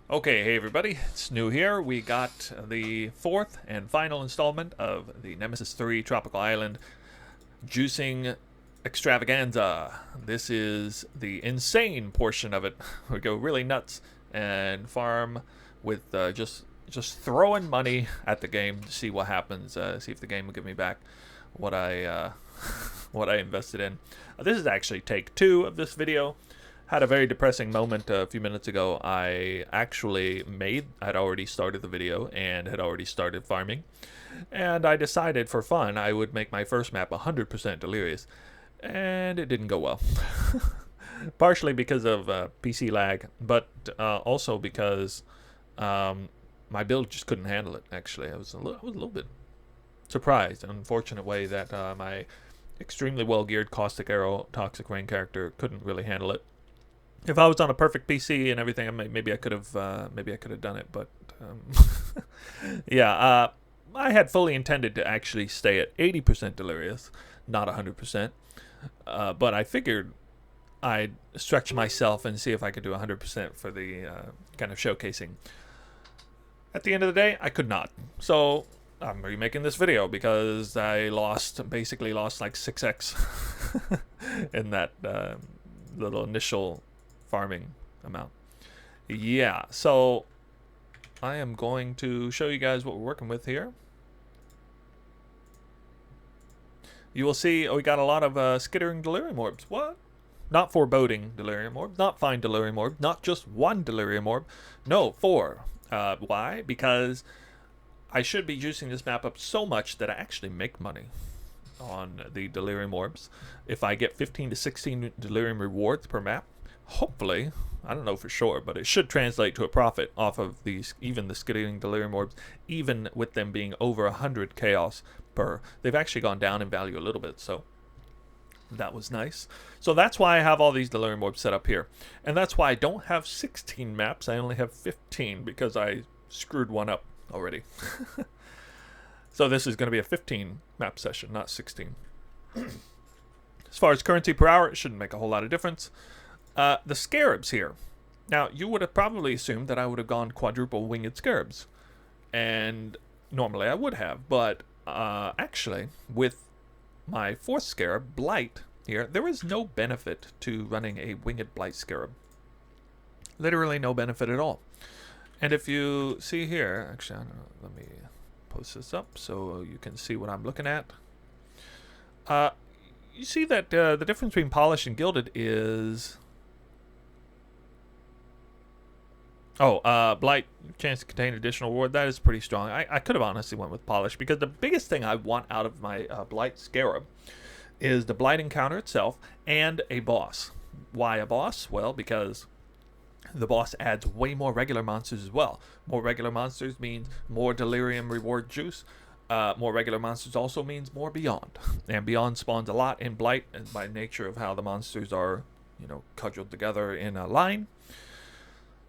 Okay, hey everybody, it's New here. We got the fourth and final installment of the Nemesis 3 Tropical Island Juicing Extravaganza. This is the insane portion of it. We go really nuts and farm with just throwing money at the game to see what happens, see if the game will give me back what I what I invested in. This is actually take two of this video. Had a very depressing moment a few minutes ago. I actually had already started the video and had already started farming. And I decided for fun I would make my first map 100% Delirious. And it didn't go well. Partially because of PC lag, but also because my build just couldn't handle it, actually. I was a little bit surprised. An unfortunate way that my extremely well-geared Caustic Arrow Toxic Rain character couldn't really handle it. If I was on a perfect PC and everything, maybe I could have done it. But yeah, I had fully intended to actually stay at 80% Delirious, not 100%. But I figured I'd stretch myself and see if I could do 100% for the kind of showcasing. At the end of the day, I could not. So I'm remaking this video because I basically lost like 6x in that little initial farming amount. Yeah, so I am going to show you guys what we're working with here. You will see we got a lot of skittering delirium orbs. What? Not foreboding delirium orb, not fine delirium orb, not just one delirium orb. No, 4. Why? Because I should be juicing this map up so much that I actually make money on the delirium orbs. If I get 15 to 16 delirium rewards per map, hopefully, I don't know for sure, but it should translate to a profit off of these, even the skittering delirium orbs, even with them being over 100 chaos per. They've actually gone down in value a little bit, so that was nice. So that's why I have all these delirium orbs set up here. And that's why I don't have 16 maps, I only have 15, because I screwed one up already. So this is going to be a 15 map session, not 16. As far as currency per hour, it shouldn't make a whole lot of difference. The Scarabs here. Now, you would have probably assumed that I would have gone quadruple winged Scarabs. And normally I would have. But actually, with my fourth Scarab, Blight, here, there is no benefit to running a winged Blight Scarab. Literally no benefit at all. And if you see here, actually, I don't know, let me post this up so you can see what I'm looking at. You see that the difference between Polished and Gilded is... Blight, chance to contain additional reward. That is pretty strong. I could have honestly went with Polish, because the biggest thing I want out of my Blight Scarab is the Blight encounter itself and a boss. Why a boss? Well, because the boss adds way more regular monsters as well. More regular monsters means more Delirium reward juice. More regular monsters also means more Beyond. And Beyond spawns a lot in Blight, and by nature of how the monsters are, cudgeled together in a line.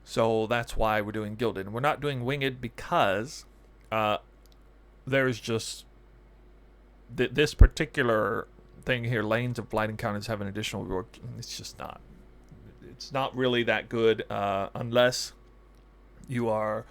So that's why we're doing Gilded. And we're not doing Winged because there's just... this particular thing here, Lanes of Blight Encounters, have an additional reward. It's just not... it's not really that good unless you are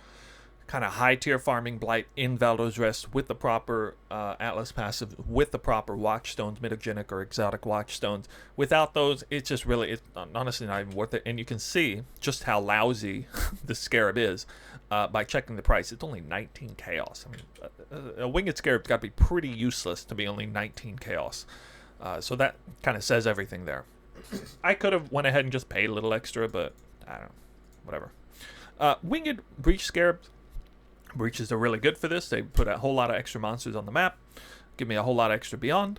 kind of high tier farming Blight in Valdo's Rest with the proper Atlas passive, with the proper Watchstones, mitogenic or exotic Watchstones. Without those, it's just really, it's honestly not even worth it. And you can see just how lousy the Scarab is by checking the price. It's only 19 chaos. I mean, a winged Scarab's got to be pretty useless to be only 19 chaos. So that kind of says everything there. I could have went ahead and just paid a little extra, but I don't know, whatever. Winged Breach Scarabs. Breaches are really good for this. They put a whole lot of extra monsters on the map, give me a whole lot of extra Beyond.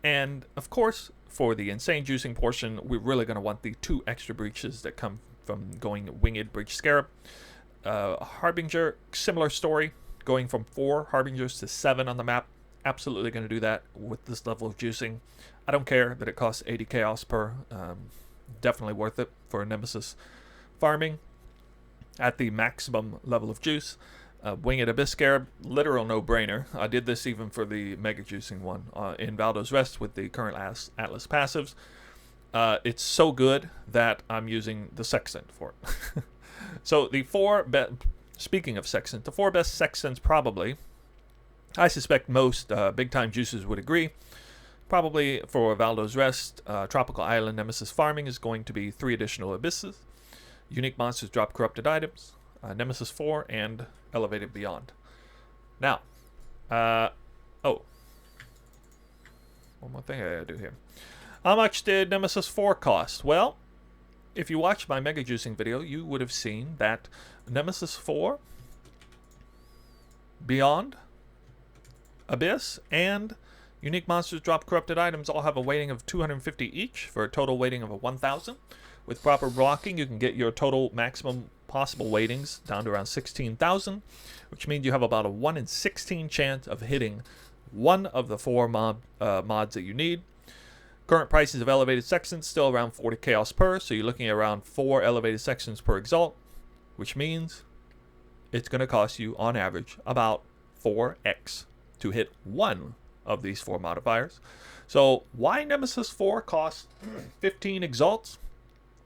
And of course, for the insane juicing portion, we're really going to want the 2 extra breaches that come from going Winged Breach Scarab. Harbinger, similar story, going from 4 Harbingers to 7 on the map. Absolutely going to do that with this level of juicing. I don't care that it costs 80 chaos per. Definitely worth it for Nemesis farming at the maximum level of juice. Winged Abyss Scarab, literal no-brainer. I did this even for the mega juicing one in Valdo's Rest with the current Atlas passives. It's so good that I'm using the Sextant for it. So the speaking of Sextants, the four best Sextants probably, I suspect most big-time juicers would agree. Probably for Valdo's Rest, Tropical Island Nemesis Farming is going to be 3 additional Abysses. Unique Monsters drop corrupted items, Nemesis+4, and Elevated Beyond. Now, one more thing I gotta do here. How much did Nemesis+4 cost? Well, if you watched my Mega Juicing video, you would have seen that Nemesis+4, Beyond, Abyss, and Unique Monsters drop corrupted items all have a weighting of 250 each for a total weighting of 1,000. With proper blocking, you can get your total maximum possible weightings down to around 16,000, which means you have about a 1 in 16 chance of hitting one of the 4 mods that you need. Current prices of elevated Sextants still around 40 chaos per, so you're looking at around 4 elevated Sextants per exalt, which means it's going to cost you, on average, about 4x to hit one of these 4 modifiers. So why Nemesis+4 costs 15 exalts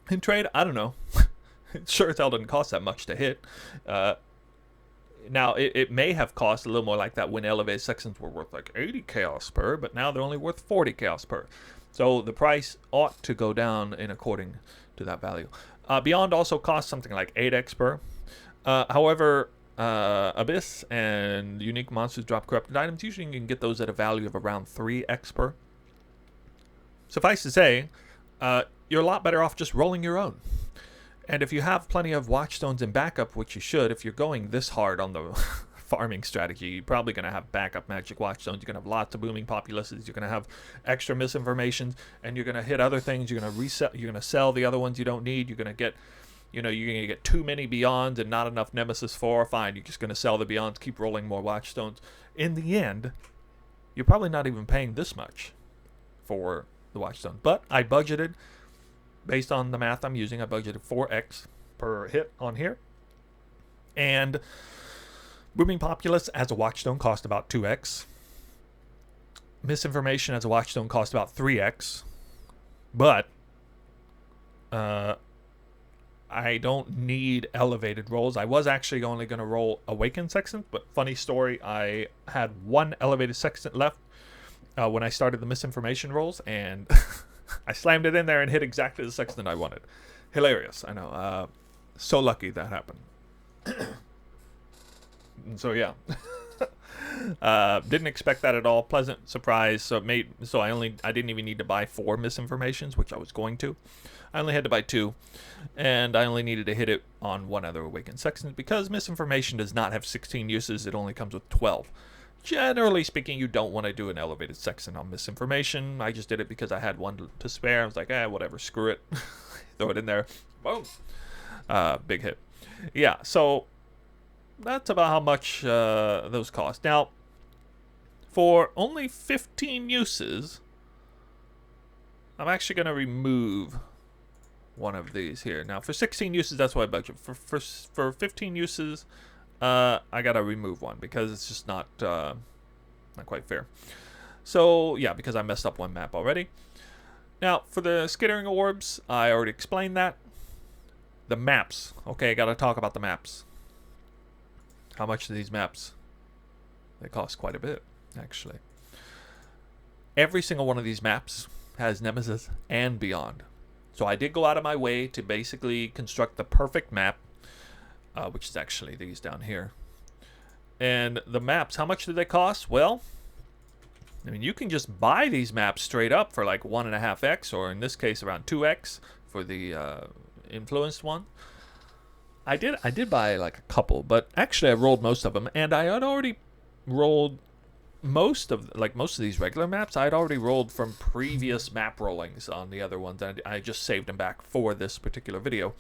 in trade? I don't know. It sure as hell doesn't cost that much to hit. Now, it may have cost a little more like that when elevated Sextants were worth like 80 chaos per, but now they're only worth 40 chaos per. So the price ought to go down in according to that value. Beyond also costs something like 8x per. However, Abyss and Unique Monsters drop corrupted items. Usually you can get those at a value of around 3x per. Suffice to say, you're a lot better off just rolling your own. And if you have plenty of Watchstones in backup, which you should, if you're going this hard on the farming strategy, you're probably going to have backup magic Watchstones. You're going to have lots of booming Populaces. You're going to have extra Misinformations, and you're going to hit other things. You're going to reset. You're going to sell the other ones you don't need. You're going to get, you're going to get too many Beyonds and not enough Nemesis+4. Fine, you're just going to sell the Beyonds, keep rolling more Watchstones. In the end, you're probably not even paying this much for the Watchstone. But I budgeted. Based on the math I'm using, I budgeted 4x per hit on here. And Booming Populace as a Watchstone cost about 2x. Misinformation as a Watchstone cost about 3x. But I don't need elevated rolls. I was actually only going to roll Awakened Sextant, but funny story, I had 1 elevated Sextant left when I started the Misinformation rolls, and I slammed it in there and hit exactly the Sextant I wanted. Hilarious, I know. So lucky that happened. So yeah, didn't expect that at all. Pleasant surprise. So I didn't even need to buy 4 Misinformations, which I was going to. I only had to buy 2, and I only needed to hit it on 1 other Awakened Sextant because Misinformation does not have 16 uses. It only comes with 12. Generally speaking, you don't want to do an elevated Sextant on Misinformation. I just did it because I had 1 to spare. I was like, whatever, screw it. Throw it in there. Boom. Big hit. Yeah, so that's about how much those cost. Now, for only 15 uses, I'm actually going to remove one of these here. Now, for 16 uses, that's what I budget. For 15 uses, I gotta remove one because it's just not quite fair. So yeah, because I messed up one map already. Now for the skittering orbs, I already explained that. The maps. Okay, I gotta talk about the maps. How much do these maps? They cost quite a bit, actually. Every single one of these maps has Nemesis and Beyond. So I did go out of my way to basically construct the perfect map. Which is actually these down here. And the maps, how much do they cost? Well, I mean, you can just buy these maps straight up for like 1.5x, or in this case around 2x for the influenced one. I did buy like a couple, but actually I rolled most of them, and I had already rolled most of these regular maps. I had already rolled from previous map rollings on the other ones, and I just saved them back for this particular video.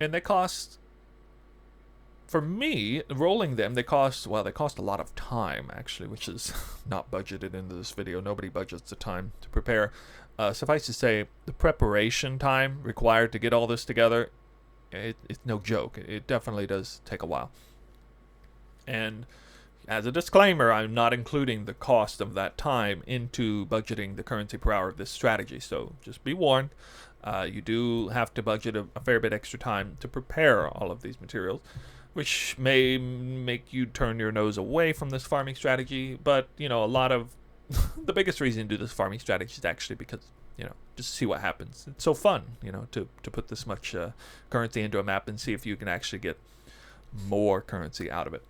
And they cost, for me, rolling them, they cost a lot of time, actually, which is not budgeted into this video. Nobody budgets the time to prepare. Suffice to say, the preparation time required to get all this together, it's no joke. It definitely does take a while. And as a disclaimer, I'm not including the cost of that time into budgeting the currency per hour of this strategy, so just be warned. You do have to budget a fair bit extra time to prepare all of these materials, which may make you turn your nose away from this farming strategy. But, you know, a lot of the biggest reason to do this farming strategy is actually because, you know, just see what happens. It's so fun, you know, to put this much currency into a map and see if you can actually get more currency out of it.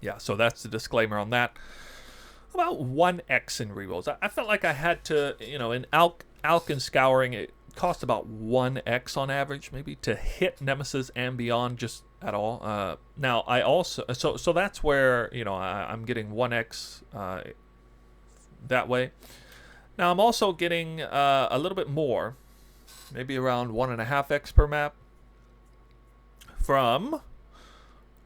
Yeah, so that's the disclaimer on that. About 1x in rerolls. I felt like I had to, you know, in Alk and Scouring, it cost about 1x on average, maybe, to hit Nemesis and Beyond just at all. Now, I also, so that's where, you know, I'm getting 1x that way. Now, I'm also getting a little bit more, maybe around 1.5x per map, from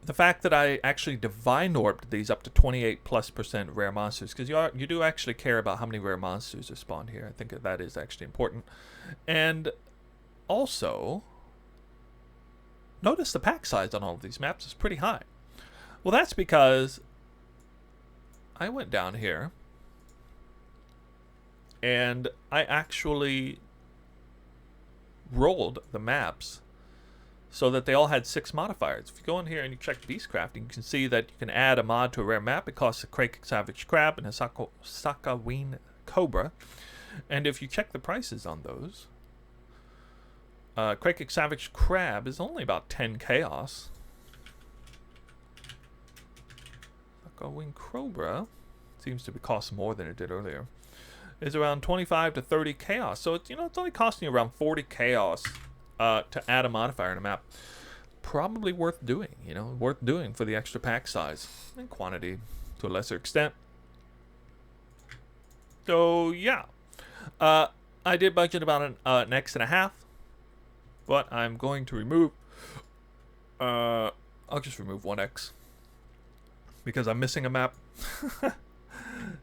the fact that I actually Divine Orbed these up to 28+% rare monsters, because you do actually care about how many rare monsters are spawned here. I think that is actually important. And also, notice the pack size on all of these maps is pretty high. Well, that's because I went down here and I actually rolled the maps so that they all had 6 modifiers. If you go in here and you check Beastcraft, you can see that you can add a mod to a rare map. It costs a Crake Savage Crab and a Sakaween Cobra. And if you check the prices on those, Crake Savage Crab is only about 10 chaos. Sakaween Cobra seems to cost more than it did earlier. Is around 25 to 30 chaos. So it's, you know, it's only costing you around 40 chaos to add a modifier in a map. Probably worth doing, you know, worth doing for the extra pack size and quantity to a lesser extent. So yeah, I did budget about an X and a half, but I'm going to remove. I'll just remove 1x because I'm missing a map.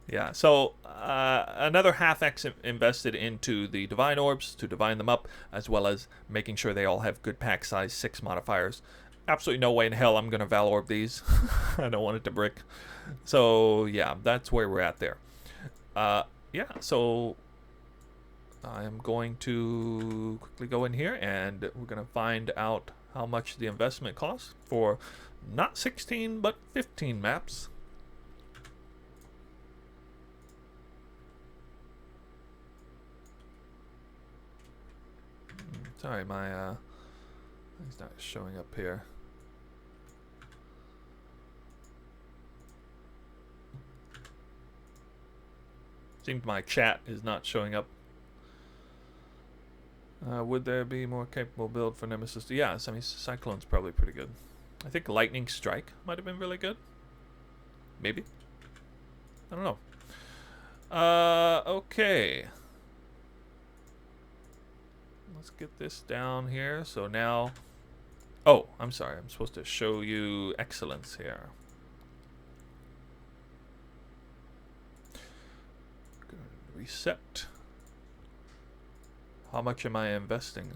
Yeah, so another half X invested into the Divine Orbs to divine them up, as well as making sure they all have good pack size 6 modifiers. Absolutely no way in hell I'm going to Val Orb these. I don't want it to brick. So, yeah, that's where we're at there. Yeah, so I am going to quickly go in here and we're going to find out how much the investment costs for not 16 but 15 maps. Sorry, my it's not showing up here. Seems my chat is not showing up. Would there be more capable build for Nemesis? Yeah, I mean, Cyclone's probably pretty good. I think Lightning Strike might have been really good. Maybe. I don't know. Okay. Let's get this down here. So now, oh, I'm sorry. I'm supposed to show you excellence here. Reset. How much am I investing?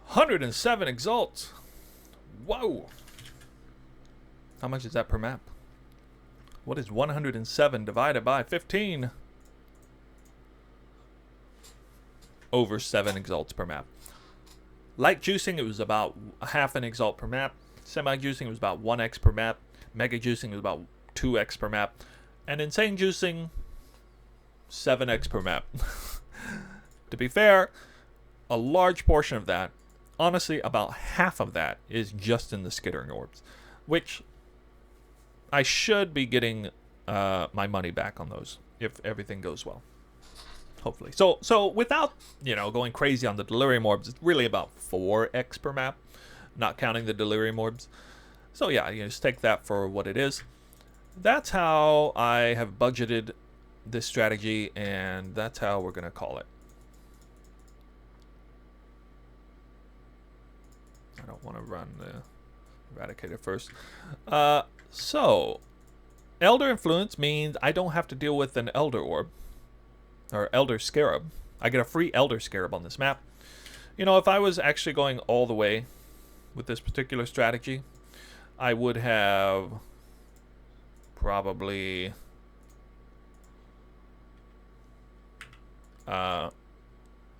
107 exalts. Whoa. How much is that per map? What is 107 divided by 15? Over 7 exalts per map. Light juicing, it was about half an exalt per map. Semi-juicing was about 1x per map. Mega juicing was about 2x per map. And insane juicing, 7x per map. To be fair, a large portion of that, honestly, about half of that is just in the skittering orbs, which I should be getting my money back on those if everything goes well. Hopefully. So without, you know, going crazy on the Delirium orbs, it's really about 4x per map, not counting the Delirium orbs. So yeah, you just take that for what it is. That's how I have budgeted this strategy, and that's how we're going to call it. I don't want to run the Eradicator first. So, Elder Influence means I don't have to deal with an Elder Orb, or Elder Scarab. I get a free Elder Scarab on this map. You know, if I was actually going all the way with this particular strategy, I would have probably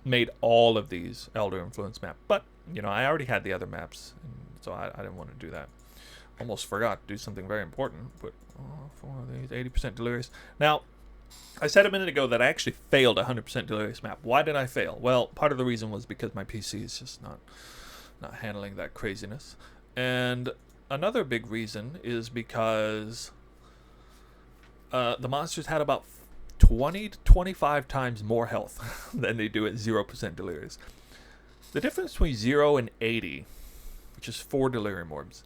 made all of these Elder Influence map. But, you know, I already had the other maps, so I didn't want to do that. Almost forgot to do something very important, but 4 of these, 80% Delirious. Now, I said a minute ago that I actually failed a 100% Delirious map. Why did I fail? Well, part of the reason was because my PC is just not handling that craziness. And another big reason is because the monsters had about 20 to 25 times more health than they do at 0% Delirious. The difference between 0 and 80, which is 4 Delirium Orbs,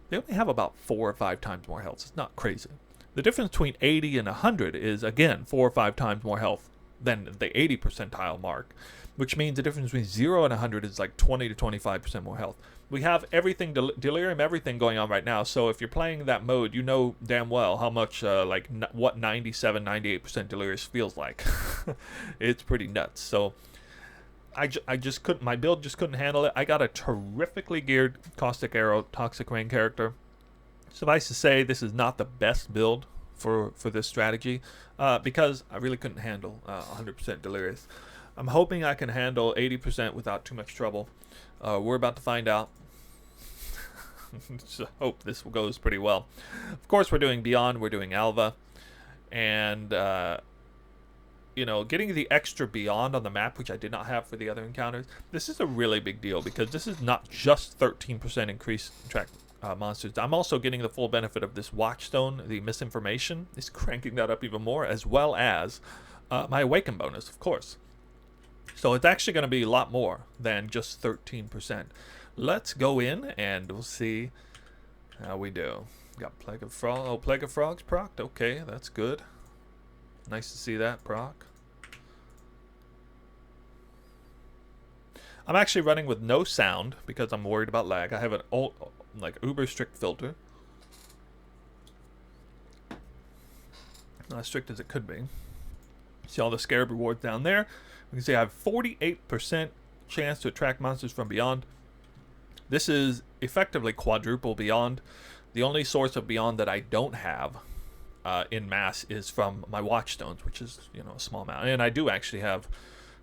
they only have about 4 or 5 times more health. It's not crazy. The difference between 80 and 100 is, again, 4 or 5 times more health than the 80 percentile mark, which means the difference between 0 and 100 is like 20 to 25% more health. We have everything, Delirium, everything going on right now, so if you're playing that mode, you know damn well how much, what 97, 98% Delirious feels like. It's pretty nuts. So I just couldn't, my build just couldn't handle it. I got a terrifically geared Caustic Arrow Toxic Rain character. Suffice to say, this is not the best build for this strategy because I really couldn't handle 100% Delirious. I'm hoping I can handle 80% without too much trouble. We're about to find out. So hope this goes pretty well. Of course, we're doing Beyond, we're doing Alva, and you know, getting the extra Beyond on the map, which I did not have for the other encounters, this is a really big deal because this is not just 13% increase in track monsters. I'm also getting the full benefit of this Watchstone. The Misinformation is cranking that up even more, as well as my Awaken bonus, of course. So it's actually going to be a lot more than just 13%. Let's go in and we'll see how we do. Got Plague of Frogs. Oh, Plague of Frogs procced. Okay, that's good. Nice to see that proc. I'm actually running with no sound because I'm worried about lag. I have an old, like, uber strict filter. Not as strict as it could be. See all the Scarab rewards down there. You can see I have 48% chance to attract monsters from Beyond. This is effectively quadruple Beyond. The only source of Beyond that I don't have in mass is from my Watchstones, which is, you know, a small amount. And I do actually have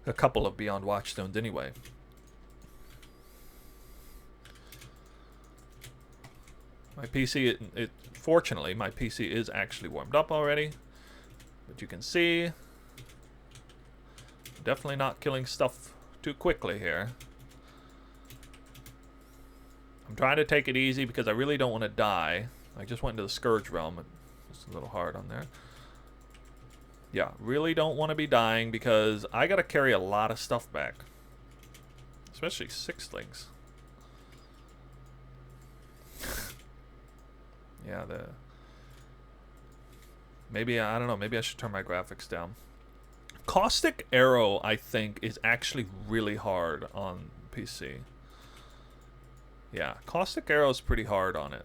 a couple of Beyond Watchstones anyway. My PC, fortunately, my PC is actually warmed up already. But you can see, definitely not killing stuff too quickly here. I'm trying to take it easy because I really don't want to die. I just went into the Scourge realm. It's a little hard on there. Yeah, really don't want to be dying because I got to carry a lot of stuff back. Especially sixlings. Yeah, maybe, I don't know, maybe I should turn my graphics down. Caustic Arrow, I think, is actually really hard on PC. Yeah, Caustic Arrow is pretty hard on it.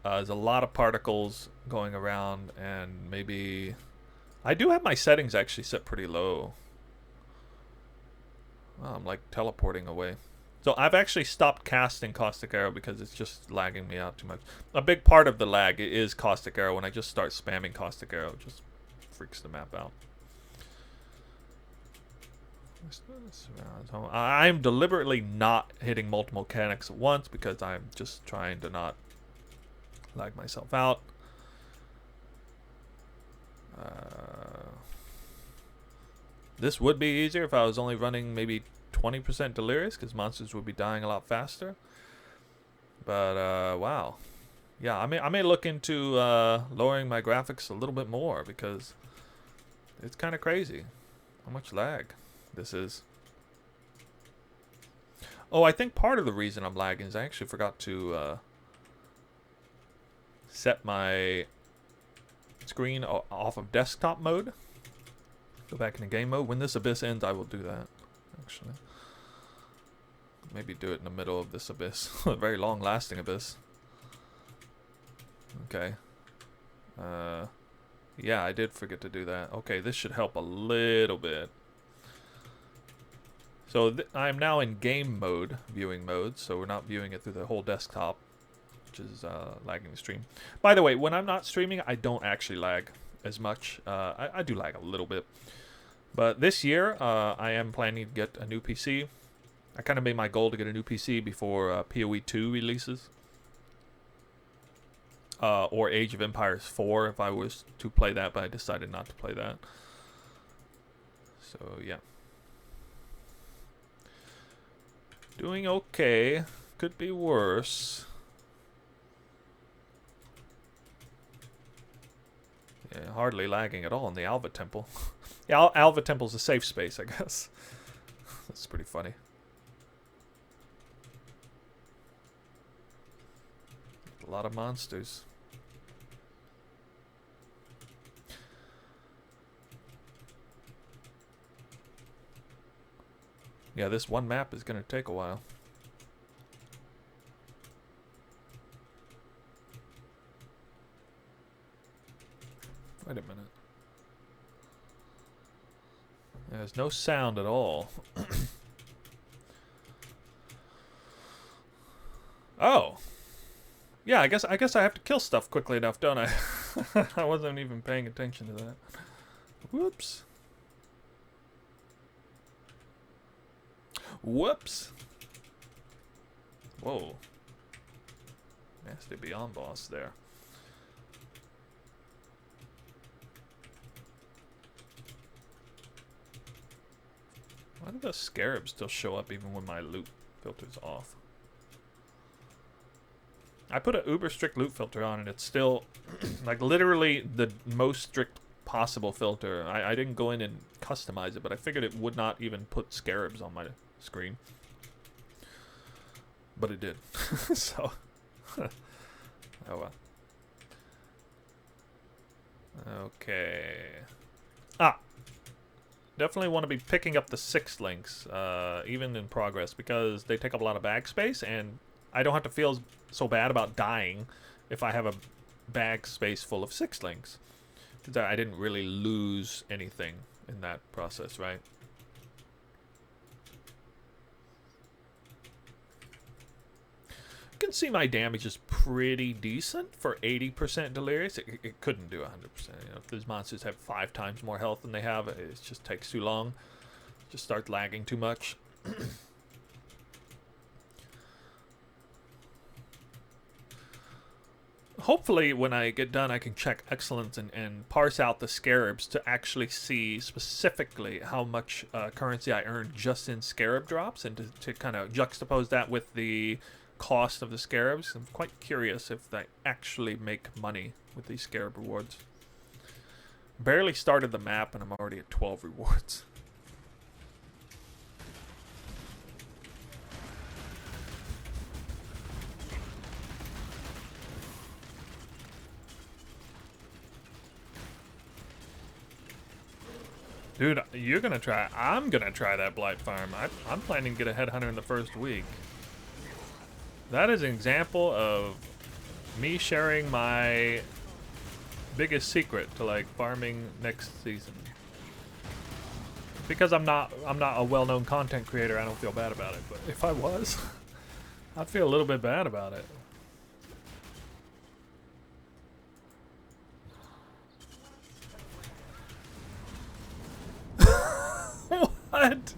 There's a lot of particles going around, and maybe... I do have my settings actually set pretty low. Oh, I'm like teleporting away. So I've actually stopped casting Caustic Arrow because it's just lagging me out too much. A big part of the lag is Caustic Arrow. When I just start spamming Caustic Arrow, it just freaks the map out. I'm deliberately not hitting multiple mechanics at once because I'm just trying to not lag myself out. This would be easier if I was only running maybe 20% Delirious because monsters would be dying a lot faster. But wow. Yeah, I may look into lowering my graphics a little bit more because it's kind of crazy how much lag this is. Oh, I think part of the reason I'm lagging is I actually forgot to set my screen off of desktop mode. Go back into game mode. When this abyss ends, I will do that, actually. Maybe do it in the middle of this abyss. A very long-lasting abyss. Okay. Yeah, I did forget to do that. Okay, this should help a little bit. So I'm now in game mode, viewing mode, so we're not viewing it through the whole desktop, which is lagging the stream. By the way, when I'm not streaming, I don't actually lag as much. I do lag a little bit, But this year, I am planning to get a new PC. I kind of made my goal to get a new PC before PoE 2 releases. Or Age of Empires 4 if I was to play that, but I decided not to play that. So, yeah. Doing okay. Could be worse. Yeah, hardly lagging at all in the Alva Temple. Yeah, Alva Temple's a safe space, I guess. That's pretty funny. A lot of monsters. Yeah, this one map is going to take a while. Wait a minute. There's no sound at all. Oh. Yeah, I guess I have to kill stuff quickly enough, don't I? I wasn't even paying attention to that. Whoops. Whoops. Whoa. Nasty Beyond boss there. Why do the Scarabs still show up even when my loot filter's off? I put an uber strict loot filter on and it's still like literally the most strict possible filter. I didn't go in and customize it, but I figured it would not even put Scarabs on my screen. But it did. So, oh well. Okay. Ah! Definitely want to be picking up the 6 links, even in progress, because they take up a lot of bag space, and I don't have to feel so bad about dying if I have a bag space full of 6 links. Because I didn't really lose anything in that process, right? You can see my damage is pretty decent for 80% Delirious. It couldn't do 100%. You know, if these monsters have 5 times more health than they have, it just takes too long. Just starts lagging too much. Hopefully, when I get done, I can check Excellence and parse out the Scarabs to actually see specifically how much currency I earned just in Scarab drops, and to kind of juxtapose that with the cost of the Scarabs. I'm quite curious if they actually make money with these Scarab rewards. Barely started the map and I'm already at 12 rewards. Dude, you're gonna try. I'm gonna try that Blight farm. I'm planning to get a headhunter in the first week. That is an example of me sharing my biggest secret to like farming next season. Because I'm not a well-known content creator, I don't feel bad about it. But if I was, I'd feel a little bit bad about it. What?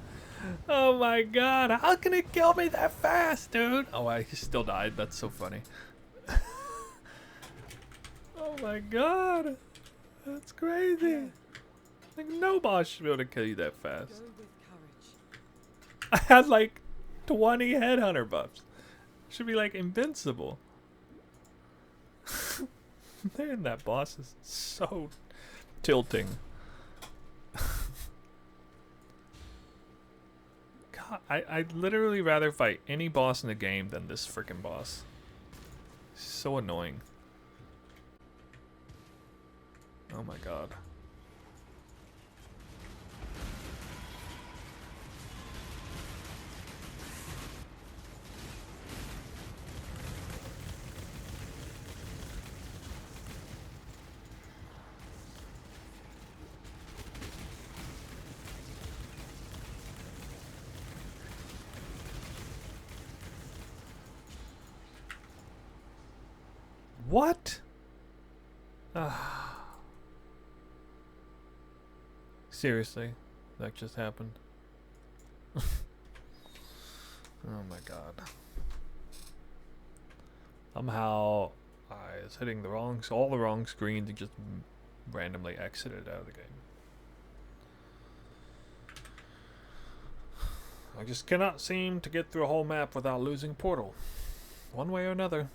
Oh my god, how can it kill me that fast, dude? Oh, he still died. That's so funny. Oh my god. That's crazy. Like, no boss should be able to kill you that fast. I had like 20 headhunter buffs. Should be like invincible. Man, that boss is so tilting. I'd literally rather fight any boss in the game than this freaking boss. So annoying. Oh my god. What? Seriously. That just happened. Oh my god. Somehow I was hitting all the wrong screens and just randomly exited out of the game. I just cannot seem to get through a whole map without losing Portal. One way or another.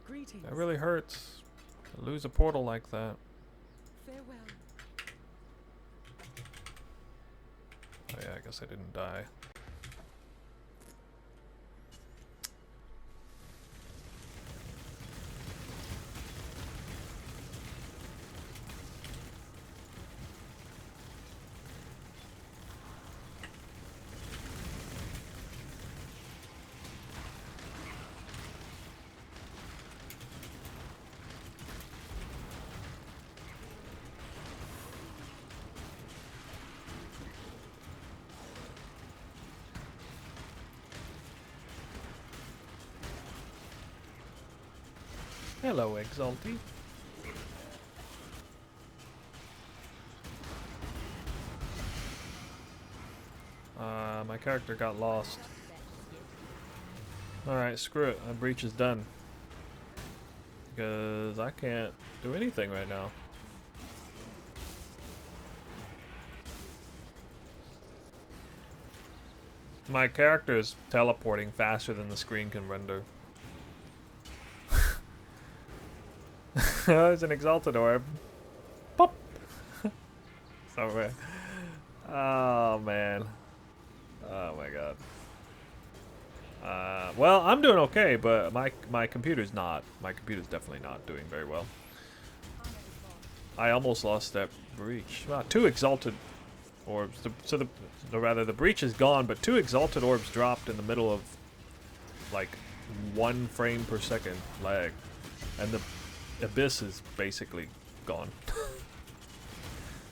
Greetings. That really hurts. To lose a portal like that. Farewell. Oh yeah, I guess I didn't die. Hello, Exalty. My character got lost. Alright, screw it. My breach is done. Because I can't do anything right now. My character is teleporting faster than the screen can render. There's an Exalted Orb. Pop! Somewhere. Oh, man. Oh, my God. Well, I'm doing okay, but my computer's not. My computer's definitely not doing very well. I almost lost that breach. Wow, 2 Exalted Orbs. The breach is gone, but 2 Exalted Orbs dropped in the middle of, like, 1 frame per second lag. And the Abyss is basically gone.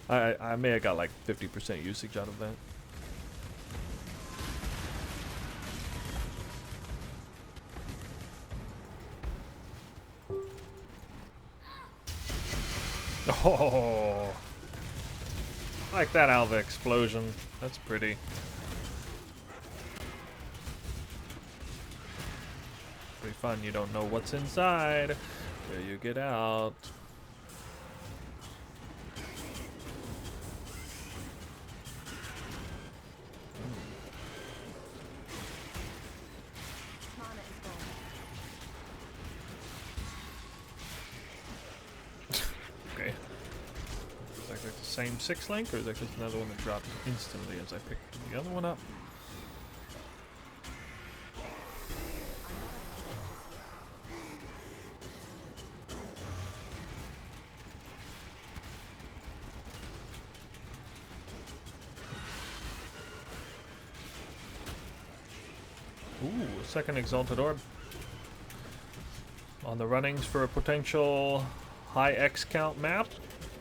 I may have got like 50% usage out of that. Oh, I like that Alva explosion. That's pretty. Pretty fun. You don't know what's inside. There you get out. Okay. Is that the same 6 link, or is that just another one that dropped instantly as I picked the other one up? Ooh, second Exalted Orb. On the runnings for a potential high X count map.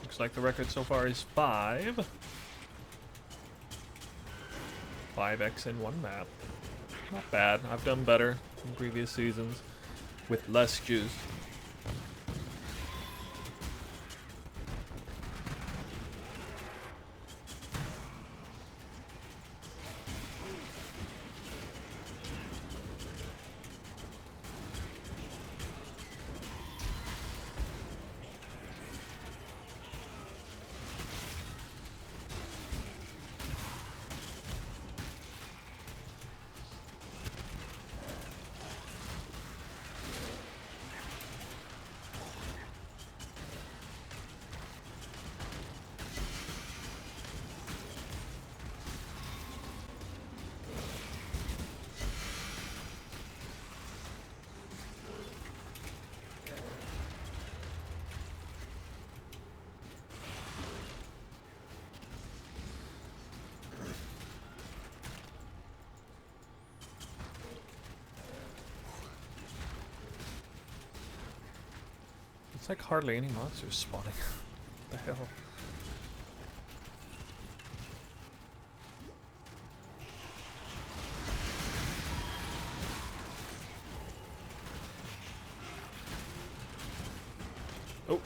Looks like the record so far is 5. 5X in one map. Not bad. I've done better in previous seasons with less juice. It's like hardly any monsters spawning. What the hell? Oh.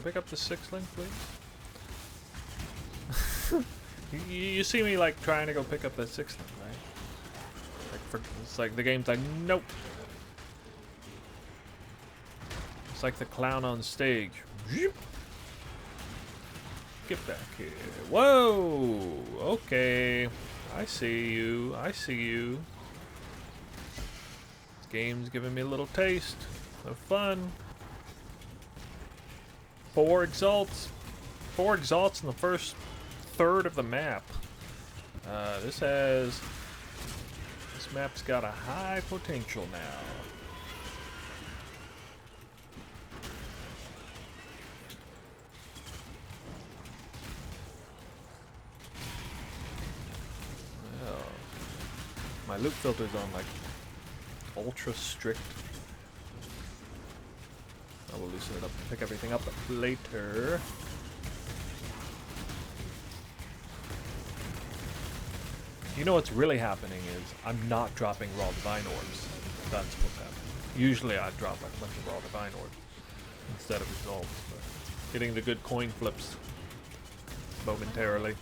pick up the 6-link, please? you see me like trying to go pick up that 6-link, right? It's like the game's like, nope. It's like the clown on stage. Get back here. Whoa! Okay. I see you. I see you. This game's giving me a little taste of fun. 4 exalts. 4 exalts in the first third of the map. This map's got a high potential now. Well, my loot filter's on like ultra strict. I will loosen it up and pick everything up later. You know what's really happening is I'm not dropping raw divine orbs. That's what's happening. Usually I'd drop like a bunch of raw divine orbs instead of exalts, but getting the good coin flips momentarily.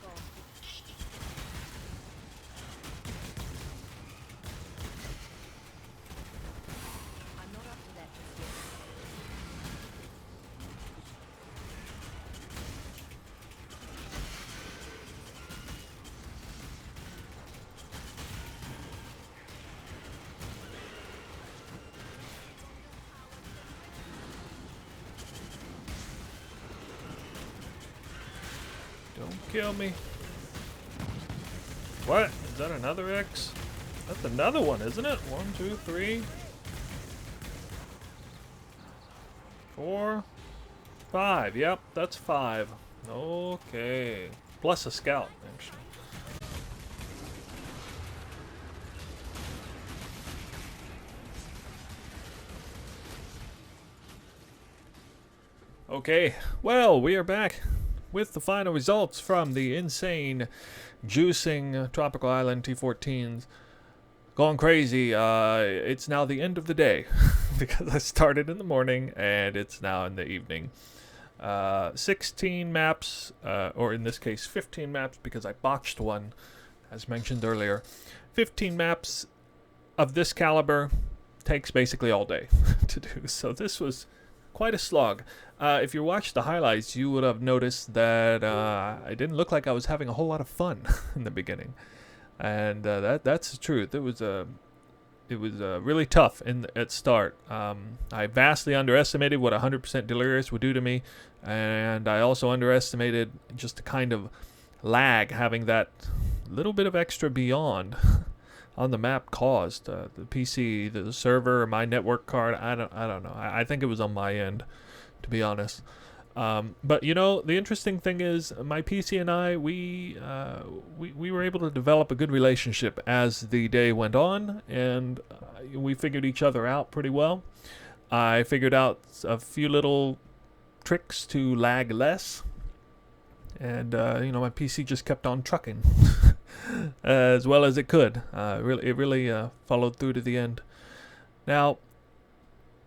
Don't kill me. What? Is that another X? That's another one, isn't it? 1, 2, 3, 4, 5. Yep, that's 5. Okay. Plus a scout, actually. Okay, well, we are back with the final results from the insane juicing Tropical Island T14s. Going crazy. It's now the end of the day because I started in the morning and it's now in the evening. 16 maps, or in this case 15 maps because I botched one, as mentioned earlier. 15 maps of this caliber takes basically all day to do. So this was quite a slog. If you watched the highlights, you would have noticed that I didn't look like I was having a whole lot of fun in the beginning, and that's the truth. It was really tough at start. I vastly underestimated what 100% Delirious would do to me, and I also underestimated just the kind of lag having that little bit of extra Beyond on the map caused. The PC, the server, my network card, I don't know. I think it was on my end, to be honest. But you know, the interesting thing is my PC and I, we were able to develop a good relationship as the day went on, and we figured each other out pretty well. I figured out a few little tricks to lag less, and you know, my PC just kept on trucking as well as it could. It really followed through to the end. Now,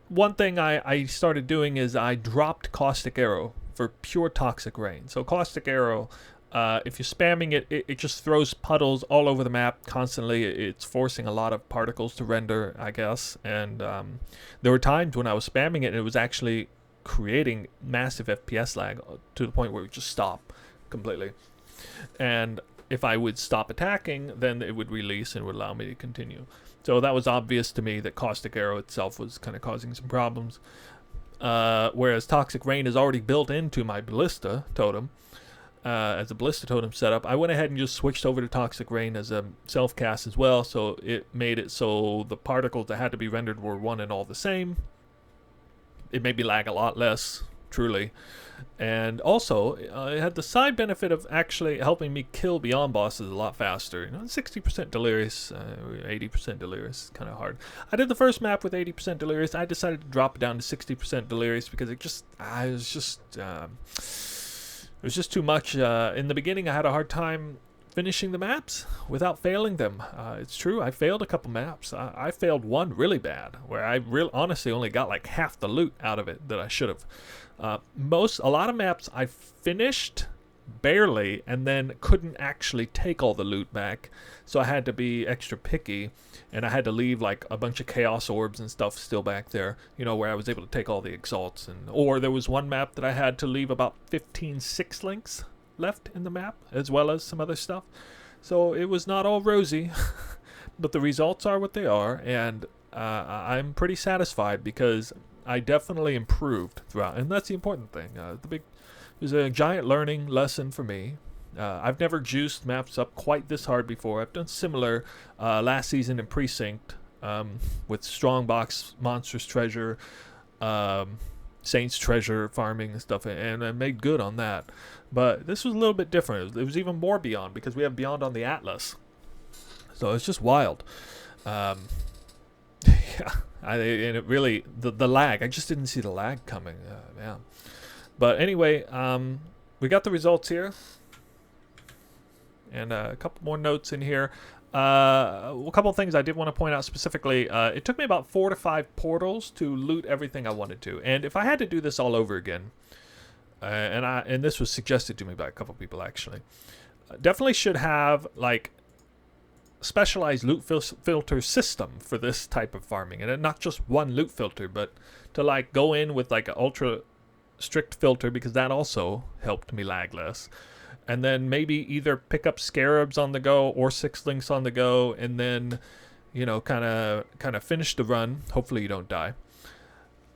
one thing I started doing is I dropped Caustic Arrow for pure Toxic Rain. So Caustic Arrow, if you're spamming it, it just throws puddles all over the map constantly. It's forcing a lot of particles to render, I guess. And there were times when I was spamming it and it was actually creating massive FPS lag to the point where it would just stop completely. And if I would stop attacking, then it would release and would allow me to continue. So that was obvious to me that Caustic Arrow itself was kind of causing some problems. Whereas Toxic Rain is already built into my Ballista totem. As a Ballista totem setup, I went ahead and just switched over to Toxic Rain as a self-cast as well. So it made it so the particles that had to be rendered were one and all the same. It made me lag a lot less, truly. And also, it had the side benefit of actually helping me kill Beyond bosses a lot faster. You know, 60% Delirious, 80% Delirious, kind of hard. I did the first map with 80% Delirious. I decided to drop it down to 60% Delirious because it was just too much. In the beginning, I had a hard time finishing the maps without failing them. It's true, I failed a couple maps. I failed one really bad, where I honestly only got like half the loot out of it that I should have. A lot of maps I finished barely and then couldn't actually take all the loot back, so I had to be extra picky, and I had to leave like a bunch of chaos orbs and stuff still back there, where I was able to take all the exalts. Or there was one map that I had to leave about 15 6 links left in the map, as well as some other stuff. So it was not all rosy, but the results are what they are, and I'm pretty satisfied because I definitely improved throughout, and that's the important thing. It was a giant learning lesson for me. I've never juiced maps up quite this hard before. I've done similar last season in Precinct with Strongbox, Monstrous Treasure, Saints Treasure farming and stuff, and I made good on that. But this was a little bit different. It was even more Beyond, because we have Beyond on the Atlas. So it's just wild. Yeah, and it really, the lag, I just didn't see the lag coming. Yeah. But anyway, we got the results here. And a couple more notes in here. A couple of things I did want to point out specifically. It took me about 4 to 5 portals to loot everything I wanted to. And if I had to do this all over again, and this was suggested to me by a couple people actually, definitely should have like specialized loot filter system for this type of farming, and not just one loot filter, but to like go in with like an ultra strict filter, because that also helped me lag less. And then maybe either pick up Scarabs on the go or 6 links on the go, and then kind of finish the run. Hopefully you don't die,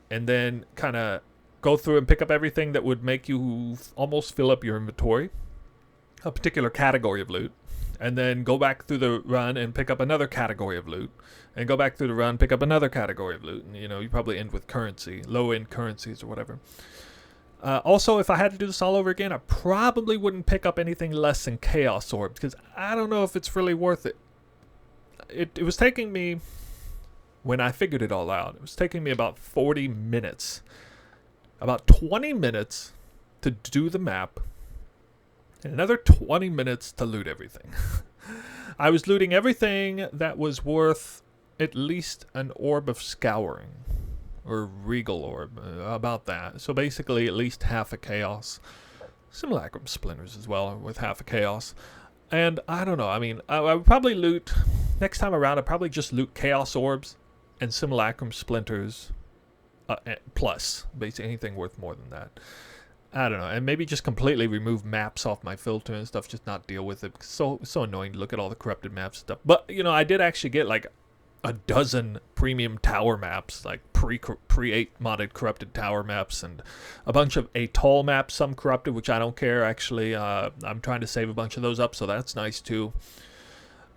and then kind of go through and pick up everything that would make you almost fill up your inventory, a particular category of loot, and then go back through the run and pick up another category of loot, and go back through the run, pick up another category of loot, and you probably end with currency, low-end currencies or whatever. Also, if I had to do this all over again, I probably wouldn't pick up anything less than Chaos Orbs, because I don't know if it's really worth it. It was taking me, when I figured it all out, it was taking me about 40 minutes. About 20 minutes to do the map, and another 20 minutes to loot everything. I was looting everything that was worth at least an orb of scouring, or regal orb, about that. So basically at least half a chaos. Simulacrum splinters as well, with half a chaos. And I don't know, I mean, I would probably loot, next time around, I'd probably just loot chaos orbs and simulacrum splinters, plus basically anything worth more than that. I don't know, and maybe just completely remove maps off my filter and stuff, just not deal with it. So annoying to look at all the corrupted maps and stuff. But I did actually get like a dozen premium tower maps, like pre-8 modded corrupted tower maps, and a bunch of atoll maps, some corrupted, which I don't care actually. I'm trying to save a bunch of those up, so that's nice too.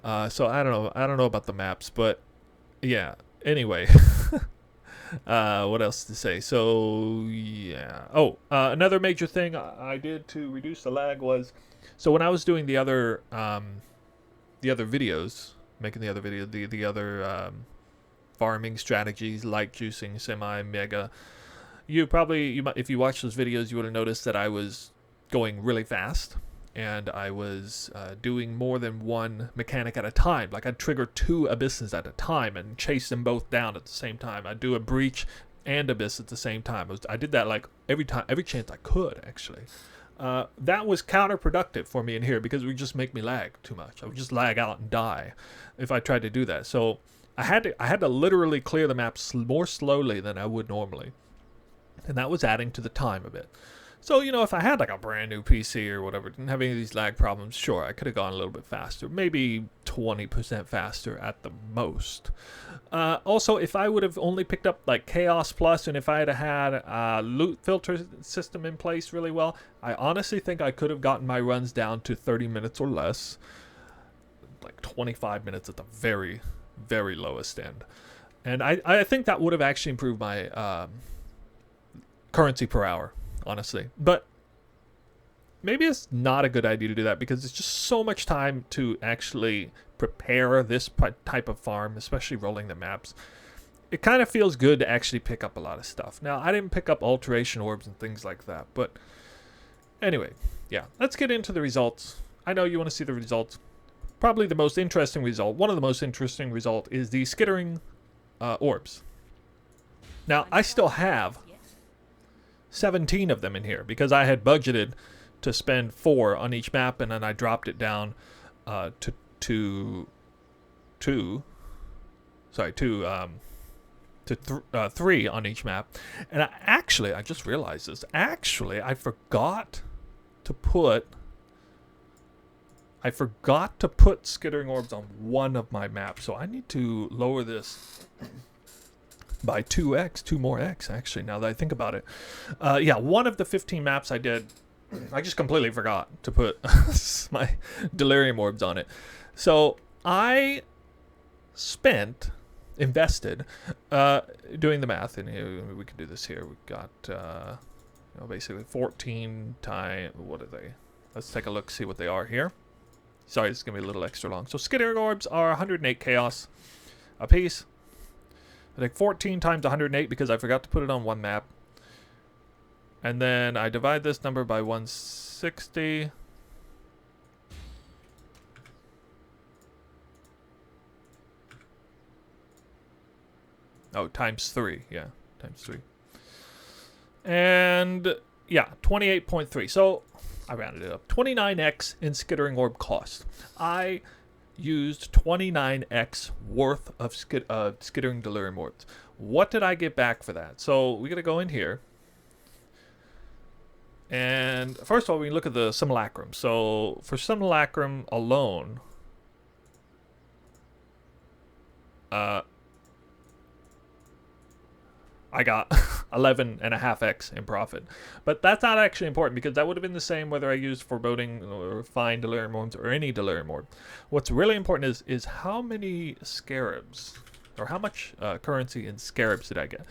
So I don't know about the maps, but yeah. Anyway, what else to say? So yeah. Oh, another major thing I did to reduce the lag was, so when I was doing the other videos, making the other video, the other farming strategies, light juicing, semi, mega, you might, if you watch those videos, you would have noticed that I was going really fast, and I was doing more than one mechanic at a time. Like I'd trigger 2 abysses at a time and chase them both down at the same time. I'd do a breach and abyss at the same time. I did that like every chance I could actually. That was counterproductive for me in here, because it would just make me lag too much. I would just lag out and die if I tried to do that. So I had to literally clear the map more slowly than I would normally, and that was adding to the time a bit. So if I had like a brand new PC or whatever, didn't have any of these lag problems, sure, I could have gone a little bit faster, maybe 20% faster at the most. Also, if I would have only picked up like Chaos Plus, and if I had a loot filter system in place really well, I honestly think I could have gotten my runs down to 30 minutes or less, like 25 minutes at the very, very lowest end. And I think that would have actually improved my currency per hour, honestly. But maybe it's not a good idea to do that, because it's just so much time to actually prepare this type of farm, especially rolling the maps. It kind of feels good to actually pick up a lot of stuff. Now, I didn't pick up alteration orbs and things like that, but anyway, yeah, let's get into the results. I know you want to see the results. Probably the most interesting result, one of the most interesting result, is the skittering orbs. Now, I still have 17 of them in here because I had budgeted to spend 4 on each map, and then I dropped it down to 3 on each map. And I just realized this. Actually, I forgot to put skittering orbs on one of my maps, so I need to lower this by 2x, 2 more x, actually, now that I think about it. Yeah, one of the 15 maps I did, I just completely forgot to put my delirium orbs on it. So I invested, doing the math, and we can do this here. We've got, basically 14 times, what are they? Let's take a look, see what they are here. Sorry, this is going to be a little extra long. So skittering orbs are 108 chaos a piece. I take 14 times 108 because I forgot to put it on one map. And then I divide this number by 160. Oh, times 3. Yeah, times 3. And, yeah, 28.3. So, I rounded it up. 29x in skittering orb cost. I used 29x worth of skittering delirium orbs. What did I get back for that? So we got to go in here, and first of all, we look at the simulacrum. So for simulacrum alone, I got 11.5x in profit. But that's not actually important because that would have been the same whether I used foreboding or fine delirium orbs or any delirium orb. What's really important is how many scarabs, or how much currency in scarabs did I get.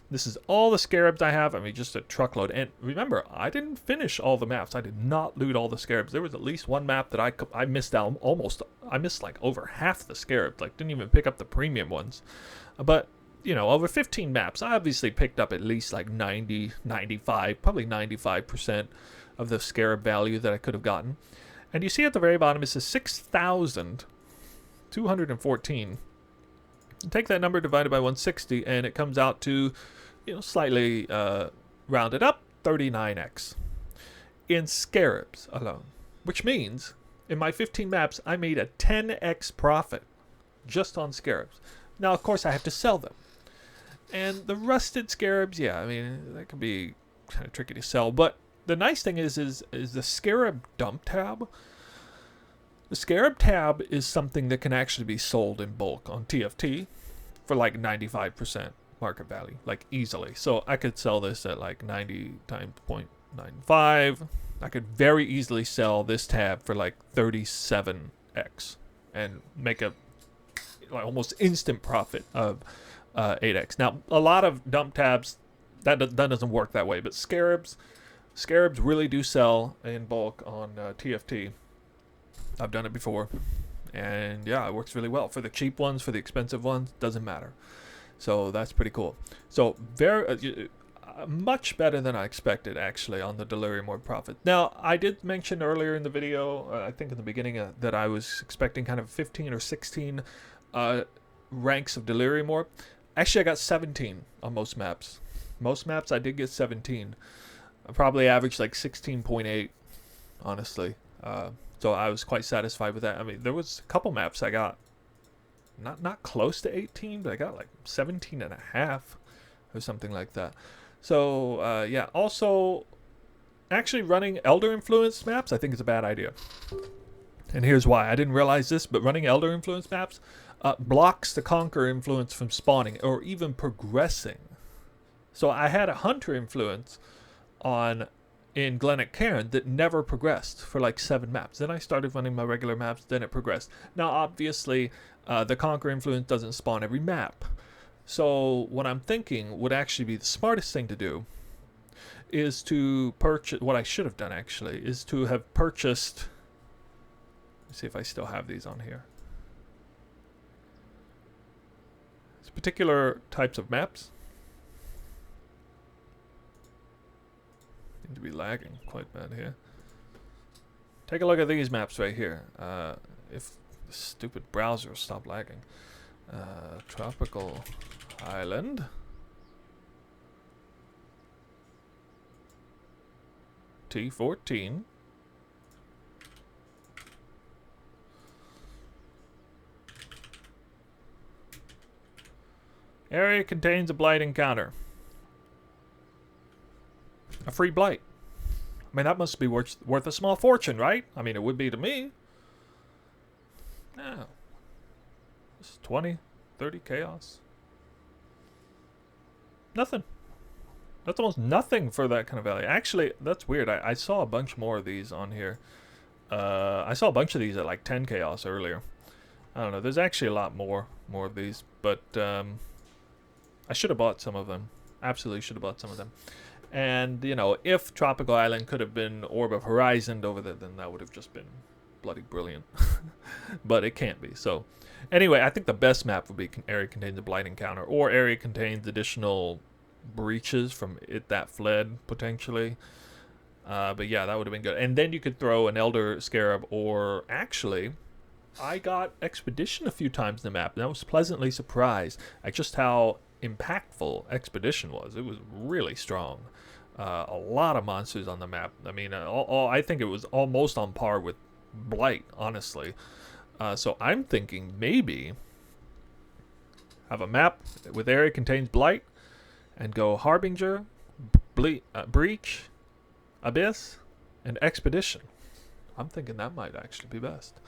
This is all the scarabs I have. I mean, just a truckload. And remember, I didn't finish all the maps. I did not loot all the scarabs. There was at least one map that I missed out almost. I missed like over half the scarabs. Like, didn't even pick up the premium ones. But you know, over 15 maps, I obviously picked up at least like 90, 95, probably 95% of the scarab value that I could have gotten. And you see at the very bottom, it says 6,214. Take that number divided by 160, and it comes out to, slightly rounded up, 39x in scarabs alone. Which means, in my 15 maps, I made a 10x profit just on scarabs. Now, of course, I have to sell them. And the rusted scarabs, yeah, I mean, that can be kind of tricky to sell. But the nice thing is the scarab dump tab. The scarab tab is something that can actually be sold in bulk on TFT for like 95% market value, like easily. So I could sell this at like 90 times 0.95. I could very easily sell this tab for like 37x and make a like almost instant profit of 8x. Now, a lot of dump tabs, that doesn't work that way, but scarabs really do sell in bulk on TFT. I've done it before, and yeah, it works really well. For the cheap ones, for the expensive ones, doesn't matter. So that's pretty cool. So very much better than I expected, actually, on the delirium orb profit. Now, I did mention earlier in the video, I think in the beginning, that I was expecting kind of 15 or 16 ranks of delirium orb. Actually, I got 17 on most maps. Most maps I did get 17. I probably averaged like 16.8, honestly. So I was quite satisfied with that. I mean, there was a couple maps I got not close to 18, but I got like 17 and a half or something like that. So yeah, also actually running Elder Influence maps I think is a bad idea. And here's why. I didn't realize this, but running Elder Influence maps blocks the Conqueror influence from spawning or even progressing. So I had a Hunter influence in Glennock Cairn that never progressed for like 7 maps. Then I started running my regular maps, then it progressed. Now obviously the Conqueror influence doesn't spawn every map. So what I'm thinking would actually be the smartest thing to do is to purchase, what I should have done actually, is to have purchased, let's see if I still have these on here. Particular types of maps seem to be lagging quite bad here. Take a look at these maps right here. If the stupid browser stop lagging. Tropical Island. T14. Area contains a blight encounter. A free blight. I mean, that must be worth a small fortune, right? I mean, it would be to me. No. It's 20, 30 chaos. Nothing. That's almost nothing for that kind of value. Actually, that's weird. I saw a bunch more of these on here. I saw a bunch of these at like 10 chaos earlier. I don't know. There's actually a lot more of these, but I should have bought some of them. Absolutely should have bought some of them. And, you know, if Tropical Island could have been Orb of Horizon over there, then that would have just been bloody brilliant. But it can't be. So, anyway, I think the best map would be Area Contains a Blight Encounter, or Area Contains additional breaches from it that fled, potentially. But yeah, that would have been good. And then you could throw an Elder Scarab, or actually, I got Expedition a few times in the map, and I was pleasantly surprised at just how impactful Expedition was. It was really strong. A lot of monsters on the map. I mean, I think it was almost on par with Blight, honestly. So I'm thinking maybe have a map with Area Contains Blight and go Harbinger, Breach, Abyss, and Expedition. I'm thinking that might actually be best.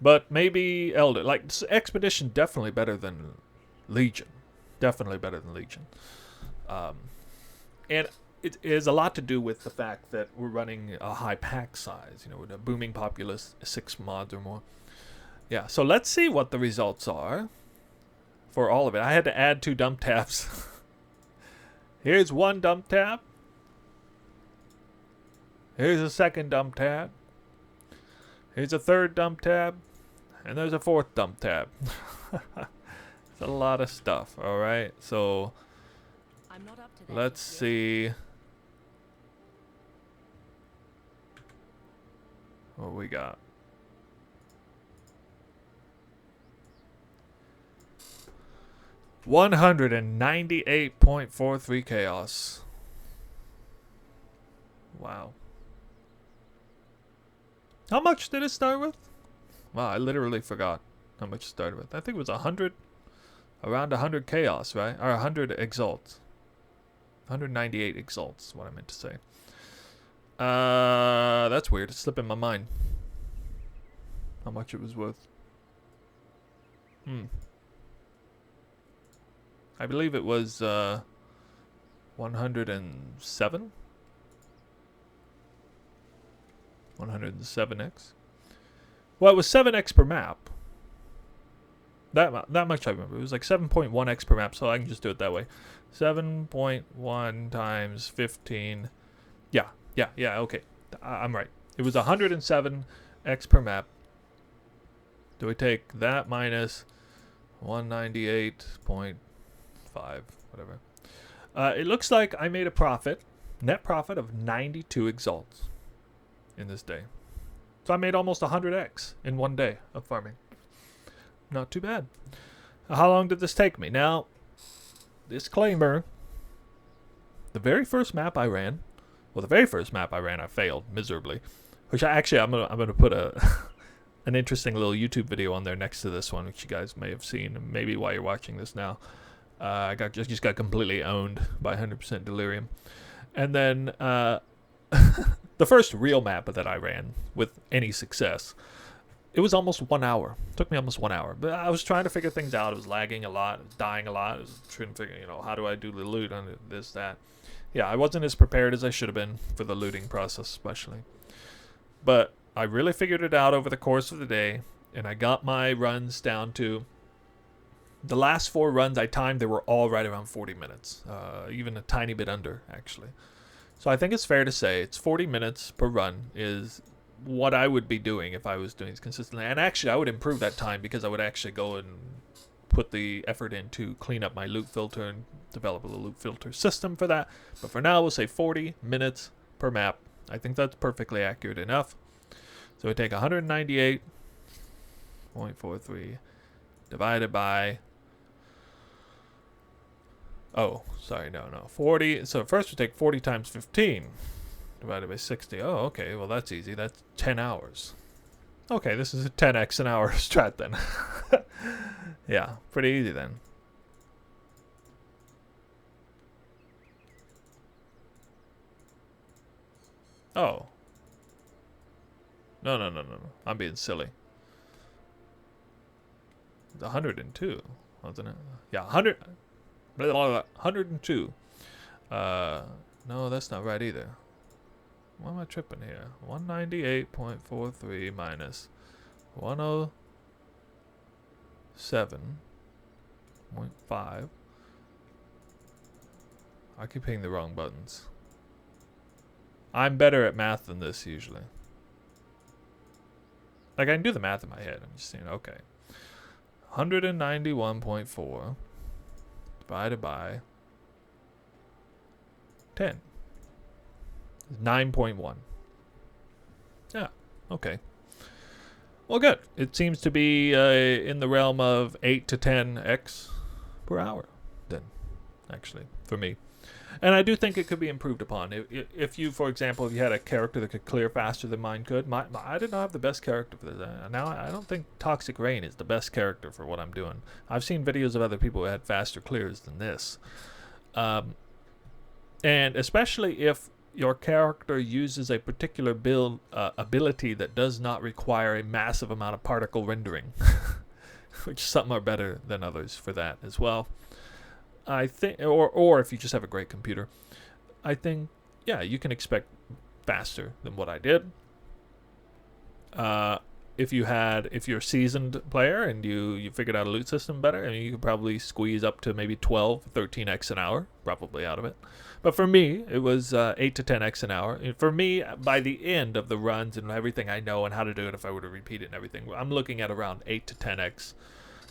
But maybe Elder. Like, Expedition definitely better than Legion. Definitely better than Legion. And it is a lot to do with the fact that we're running a high pack size, you know, with a booming populace, 6 mods or more. Yeah, so let's see what the results are for all of it. I had to add 2 dump tabs. Here's 1 dump tab. Here's a 2nd dump tab. Here's a 3rd dump tab. And there's a 4th dump tab. It's a lot of stuff, alright? So, I'm not up to that let's just yet. see what we got. $198.43 chaos. Wow. How much did it start with? Wow, I literally forgot how much it started with. I think it was 100, around 100 chaos, right? Or 100 exalts. 198 exalts is what I meant to say. That's weird. It's slipping my mind. How much it was worth. I believe it was 107. 107x. Well, it was 7x per map. That much I remember. It was like 7.1x per map, so I can just do it that way. 7.1 times 15. Yeah, okay. I'm right. It was 107x per map. Do we take that minus 198.5, whatever. It looks like I made a profit, net profit of 92 exalts in this day. So I made almost 100x in one day of farming. Not too bad. How long did this take me? Now, disclaimer, the very first map I ran, I failed miserably. Which I'm gonna put an interesting little YouTube video on there next to this one, which you guys may have seen, maybe while you're watching this now. I just got completely owned by 100% Delirium. And then the first real map that I ran with any success, it was almost 1 hour. It took me almost 1 hour. But I was trying to figure things out. It was lagging a lot. It was dying a lot. I was trying to figure, how do I do the loot on this, that. Yeah, I wasn't as prepared as I should have been for the looting process, especially. But I really figured it out over the course of the day, and I got my runs down to... The last 4 runs I timed, they were all right around 40 minutes. Even a tiny bit under, actually. So I think it's fair to say it's 40 minutes per run is what I would be doing if I was doing this consistently. And actually, I would improve that time because I would actually go and put the effort in to clean up my loot filter and develop a loot filter system for that. But for now, we'll say 40 minutes per map. I think that's perfectly accurate enough. So we take 198.43 divided by... Oh, sorry, no. 40. So first we take 40 times 15 divided by 60. Oh, okay. Well, that's easy. That's 10 hours. Okay, this is a 10x an hour strat then. Yeah, pretty easy then. Oh. No. I'm being silly. It's 102, wasn't it? Yeah, 102. No, that's not right either. Why am I tripping here? 198.43 minus 107.5. I keep hitting the wrong buttons. I'm better at math than this usually. Like, I can do the math in my head. I'm just saying, okay. 191.4 divided by 10. 9.1. Yeah, okay. Well, good. It seems to be in the realm of 8 to 10x per hour, then, actually, for me. And I do think it could be improved upon. If you, for example, if you had a character that could clear faster than mine could, I did not have the best character for this. Now, I don't think Toxic Rain is the best character for what I'm doing. I've seen videos of other people who had faster clears than this. And especially if your character uses a particular build ability that does not require a massive amount of particle rendering, which some are better than others for that as well. I think, or if you just have a great computer, I think, yeah, you can expect faster than what I did. If you're a seasoned player and you figured out a loot system better, I mean, you could probably squeeze up to maybe 12, 13x an hour, probably out of it. But for me, it was 8 to 10x an hour. And for me, by the end of the runs and everything I know and how to do it, if I were to repeat it and everything, I'm looking at around 8 to 10x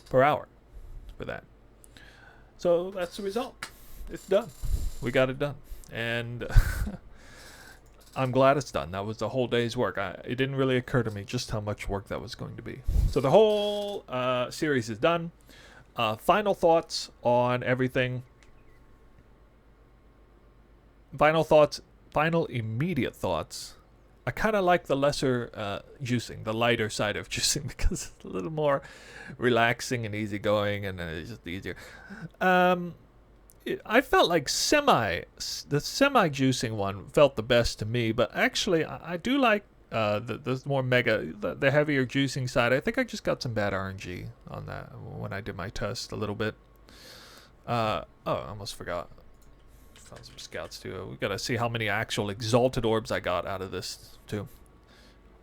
per hour for that. So that's the result. It's done. We got it done. And I'm glad it's done. That was the whole day's work. It didn't really occur to me just how much work that was going to be. So the whole series is done. Final thoughts on everything. Final immediate thoughts. I kind of like the lesser juicing, the lighter side of juicing, because it's a little more relaxing and easygoing, and it's just easier. I felt like the semi juicing one felt the best to me, but actually I do like the more the heavier juicing side. I think I just got some bad RNG on that when I did my test a little bit. I almost forgot. Found some scouts too. We gotta see how many actual exalted orbs I got out of this too.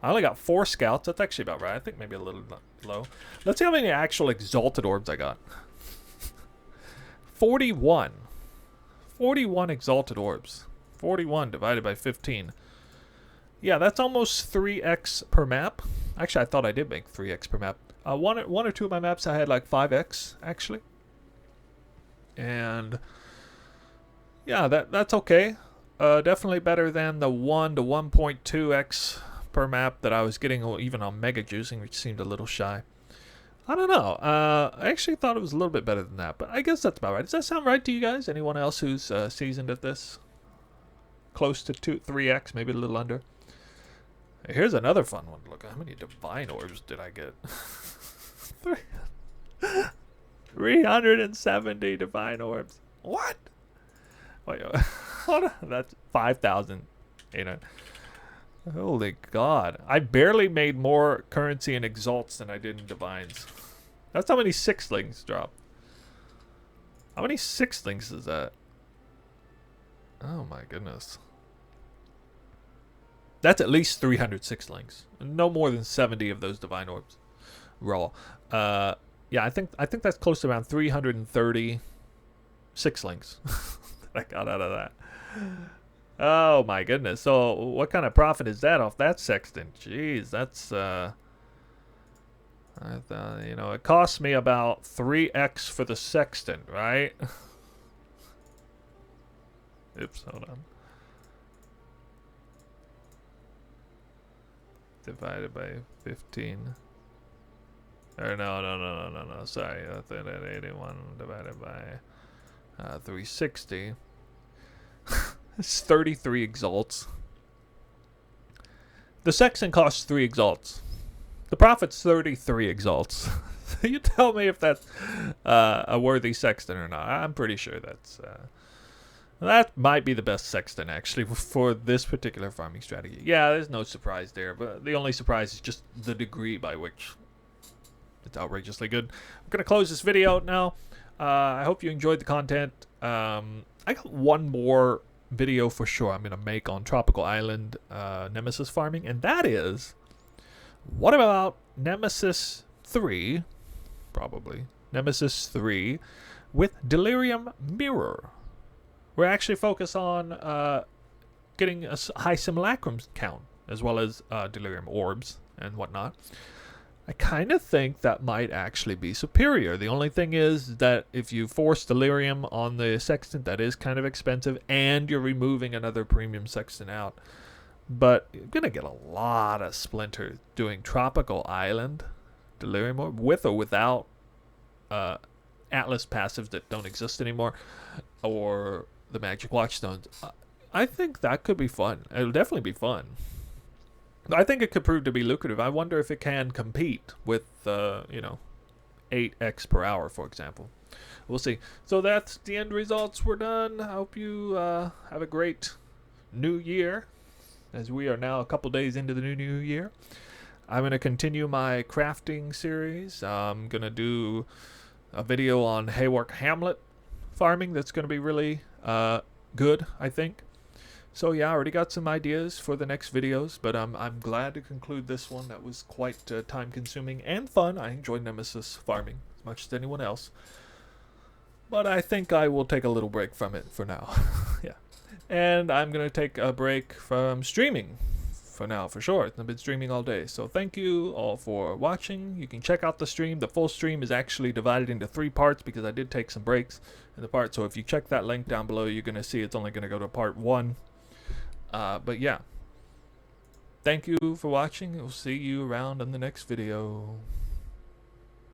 I only got 4 scouts. That's actually about right. I think maybe a little low. Let's see how many actual exalted orbs I got. 41. 41 exalted orbs. 41 divided by 15. Yeah, that's almost 3x per map. Actually, I thought I did make 3x per map. One or two of my maps I had like 5x actually. And yeah, that's okay. Definitely better than the 1 to 1.2x per map that I was getting even on mega juicing, which seemed a little shy. I don't know. I actually thought it was a little bit better than that, but I guess that's about right. Does that sound right to you guys? Anyone else who's seasoned at this? Close to 3x, maybe a little under. Here's another fun one. Look, how many divine orbs did I get? 370 divine orbs. What? Wait, hold on. That's 5,800. Holy God. I barely made more currency in exalts than I did in divines. That's how many sixlings dropped. How many sixlings is that? Oh my goodness. That's at least 300 sixlings. No more than 70 of those divine orbs raw. Yeah, I think that's close to around 330 sixlings that I got out of that. Oh my goodness. So what kind of profit is that off that sextant? Jeez, that's you know, it cost me about 3x for the sextant, right? Oops, hold on. divided by 15. Or no. Sorry, 81 divided by 360. It's 33 exalts. The Sextant costs 3 exalts. The profit's 33 exalts. You tell me if that's a worthy Sextant or not. I'm pretty sure that's that might be the best Sextant actually for this particular farming strategy. Yeah, there's no surprise there, but the only surprise is just the degree by which it's outrageously good. I'm gonna close this video now. I hope you enjoyed the content. I got one more video for sure I'm gonna make on Tropical Island Nemesis farming, and that is, what about Nemesis 3, probably Nemesis 3 with Delirium Mirror. We're actually focused on getting a high simulacrum count as well as Delirium orbs and whatnot. I kind of think that might actually be superior. The only thing is that if you force Delirium on the Sextant, that is kind of expensive, and you're removing another premium Sextant out. But you're going to get a lot of splinters doing Tropical Island Delirium orb with or without Atlas passives that don't exist anymore, or the Magic Watchstones. I think that could be fun. It'll definitely be fun. I think it could prove to be lucrative. I wonder if it can compete with, 8x per hour, for example. We'll see. So that's the end results. We're done. I hope you have a great new year, as we are now a couple days into the new year. I'm going to continue my crafting series. I'm going to do a video on Haywark Hamlet farming that's going to be really good, I think. So yeah, I already got some ideas for the next videos, but I'm glad to conclude this one. That was quite time consuming and fun. I enjoyed Nemesis farming as much as anyone else. But I think I will take a little break from it for now. Yeah. And I'm going to take a break from streaming for now, for sure. I've been streaming all day. So thank you all for watching. You can check out the stream. The full stream is actually divided into 3 parts because I did take some breaks in the part. So if you check that link down below, you're going to see it's only going to go to part 1. But yeah, thank you for watching. We'll see you around in the next video.